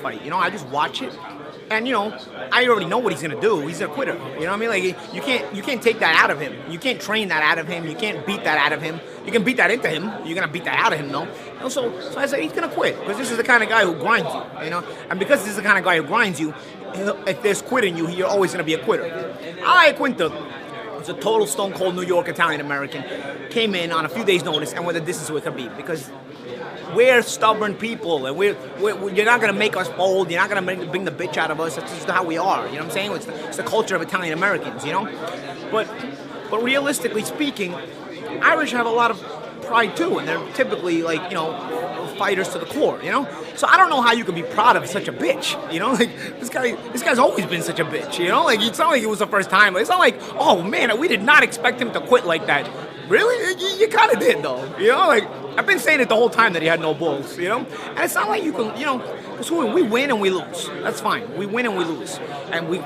fight. You know, I just watch it, and you know, I already know what he's gonna do. He's a quitter. You know what I mean? Like you can't take that out of him. You can't train that out of him. You can't beat that out of him. You can beat that into him. You're gonna beat that out of him, though. You know, so I said he's gonna quit because this is the kind of guy who grinds you. You know, and because this is the kind of guy who grinds you, if there's quit in you, you're always gonna be a quitter. Quinta. It's a total Stone Cold New York Italian-American. Came in on a few days' notice and went the distance with Khabib because we're stubborn people and you're not going to make us bold. You're not going to bring the bitch out of us. That's just how we are. You know what I'm saying? It's the culture of Italian-Americans, you know? But realistically speaking, Irish have a lot of pride too, and they're typically like, you know, fighters to the core, you know? So I don't know how you can be proud of such a bitch, you know? Like, this guy's always been such a bitch, you know? Like, it's not like it was the first time. It's not like, oh, man, we did not expect him to quit like that. Really? You kind of did, though, you know? Like, I've been saying it the whole time that he had no balls, you know? And it's not like you can, you know, because we win and we lose. That's fine. We win and we lose. And we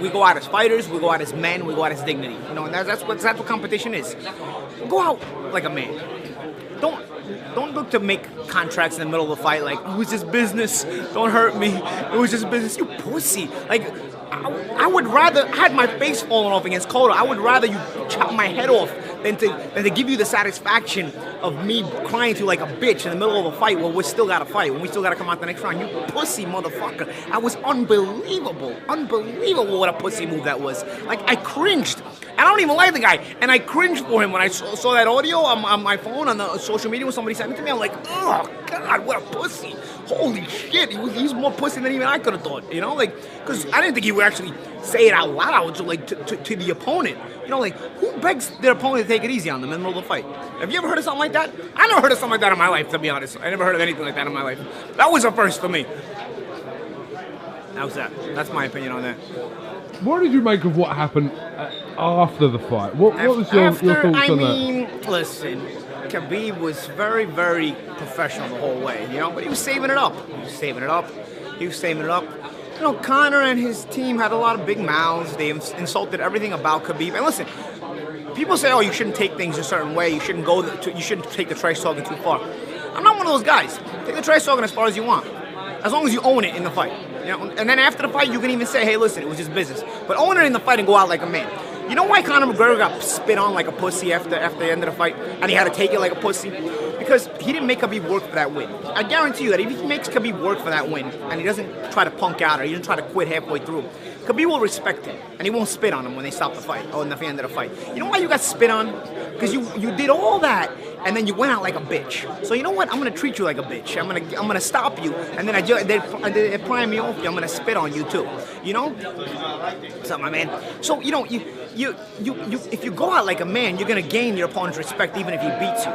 go out as fighters, we go out as men, we go out as dignity, you know? And that's what competition is. Go out like a man. Don't look to make contracts in the middle of the fight like, oh, it was just business. Don't hurt me. It was just business. You pussy. Like, I would rather, I had my face falling off against Conor. I would rather you chop my head off than to give you the satisfaction of me crying to you like a bitch in the middle of a fight when we still got to fight, when we still got to come out the next round. You pussy motherfucker. That was unbelievable. Unbelievable what a pussy move that was. Like, I cringed. I don't even like the guy. And I cringed for him when I saw that audio on my phone, on the social media when somebody sent it to me. I'm like, oh, God, what a pussy. Holy shit. He's more pussy than even I could have thought, you know? Like, because I didn't think he would actually say it out loud to the opponent. You know, like, who begs their opponent to take it easy on them in the middle of the fight? Have you ever heard of something like that? I never heard of something like that in my life, to be honest. I never heard of anything like that in my life. That was a first for me. How's that? That's my opinion on that. What did you make of what happened after the fight? What was your thoughts on that? I mean, listen, Khabib was very, very professional the whole way, you know, but he was saving it up. You know, Conor and his team had a lot of big mouths. They insulted everything about Khabib. And listen, people say, oh, you shouldn't take things a certain way. You shouldn't you shouldn't take the trash talking too far. I'm not one of those guys. Take the trash talking as far as you want, as long as you own it in the fight. You know, and then after the fight, you can even say, hey, listen, it was just business. But own it in the fight and go out like a man. You know why Conor McGregor got spit on like a pussy after the end of the fight, and he had to take it like a pussy? Because he didn't make Khabib work for that win. I guarantee you that if he makes Khabib work for that win, and he doesn't try to punk out or he doesn't try to quit halfway through, Khabib will respect him, and he won't spit on him when they stop the fight, or in the end of the fight. You know why you got spit on? Because you did all that, and then you went out like a bitch. So you know what? I'm gonna treat you like a bitch. I'm gonna stop you, and then they prime me off you. I'm gonna spit on you too. You know? What's up, my man? So you know you if you go out like a man, you're gonna gain your opponent's respect even if he beats you.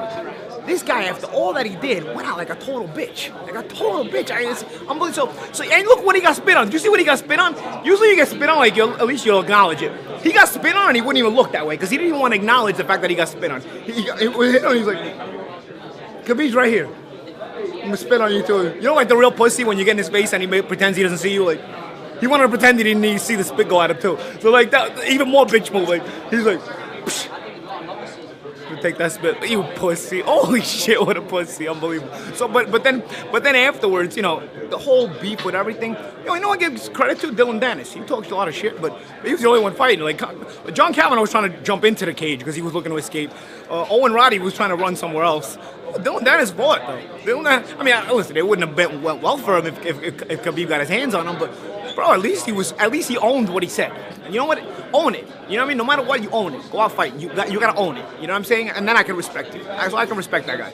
This guy, after all that he did, went out like a total bitch. It's unbelievable. So, and look what he got spit on. Did you see what he got spit on? Usually you get spit on, like, at least you'll acknowledge it. He got spit on and he wouldn't even look that way because he didn't even want to acknowledge the fact that he got spit on. He's like, Khabib's right here. I'm going to spit on you too. You know, like the real pussy when you get in his face and he pretends he doesn't see you? Like, he wanted to pretend he didn't see the spit go at him too. So, like, that, even more bitch move. Like, he's like, psh. Take that spit, you pussy! Holy shit, what a pussy! Unbelievable. So, but then afterwards, you know, the whole beef with everything. You know, I give credit to Dylan Dennis. He talks a lot of shit, but he was the only one fighting. Like John Kavanagh was trying to jump into the cage because he was looking to escape. Owen Roddy was trying to run somewhere else. Dylan Dennis fought though. Listen, it wouldn't have went well for him if Khabib got his hands on him, but. Bro, at least he owned what he said. And you know what? Own it. You know what I mean? No matter what, you own it. Go out fight. You gotta own it. You know what I'm saying? And then I can respect you. So I can respect that guy.